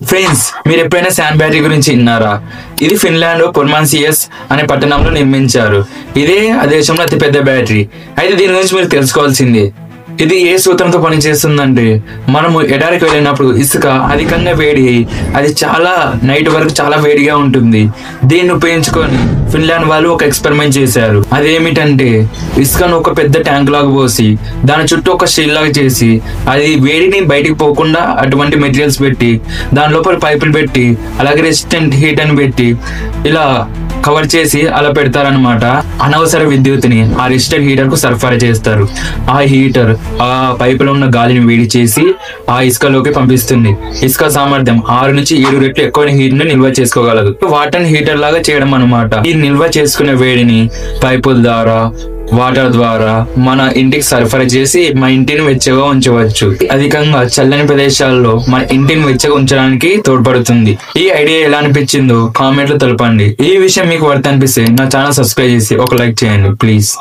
Friends, మీరు ఎప్పుడైనా sand battery గురించి విన్నారా? ఇది ఫిన్లాండ్ పొర్మాన్సియస్ అనే పట్టణంలో నిర్మించారు. ఇదే ఆ దేశంలో అతిపెద్ద బ్యాటరీ. అయితే దీని గురించి మీరు తెలుసుకోవాల్సింది. ఇది ఏ సూత్రంతో పనిచేస్తుందంటే, మనము ఎడారికి వెళ్ళినప్పుడు ఇసుక అధికంగా వేడి అయ్యి అది చాలా నైట్ వరకు చాలా వేడిగా ఉంటుంది. దీన్ని ఉపయోగించుకొని ఫిన్లాండ్ వాళ్ళు ఒక ఎక్స్పెరిమెంట్ చేశారు. అదేమిటంటే, ఇసుకను ఒక పెద్ద ట్యాంక్ లాగా పోసి దాని చుట్టూ ఒక షీల్ లాగా చేసి అది వేడిని బయటికి పోకుండా అటువంటి మెటీరియల్స్ పెట్టి దాని లోపల పైపులు పెట్టి అలాగే రెసిస్టెంట్ హీట్ అని పెట్టి ఇలా కవర్ చేసి అలా పెడతారనమాట. అనవసర విద్యుత్తుని ఆ రెసిస్టెంట్ హీటర్ కు సరఫరా చేస్తారు. ఆ హీటర్ ఆ పైపులో ఉన్న గాలిని వేడి చేసి ఆ ఇసుకలోకి పంపిస్తుంది. ఇసుక సామర్థ్యం 6 నుంచి 7 రెట్లు ఎక్కువ హీట్ ని నిల్వ చేసుకోగలదు. వాటర్ హీటర్ లాగా చేయడం అనమాట. ఈ నిల్వ చేసుకునే వేడిని పైపుల ద్వారా వాటర్ ద్వారా మన ఇంటికి సరఫరా చేసి మన ఇంటిని వెచ్చగా ఉంచవచ్చు. అధికంగా చల్లని ప్రదేశాల్లో మన ఇంటిని వెచ్చగా ఉంచడానికి తోడ్పడుతుంది. ఈ ఐడియా ఎలా అనిపించిందో కామెంట్ లో తెలపండి. ఈ విషయం మీకు వర్త్ అనిపిస్తే నా ఛానల్ సబ్స్క్రైబ్ చేసి ఒక లైక్ చేయండి ప్లీజ్.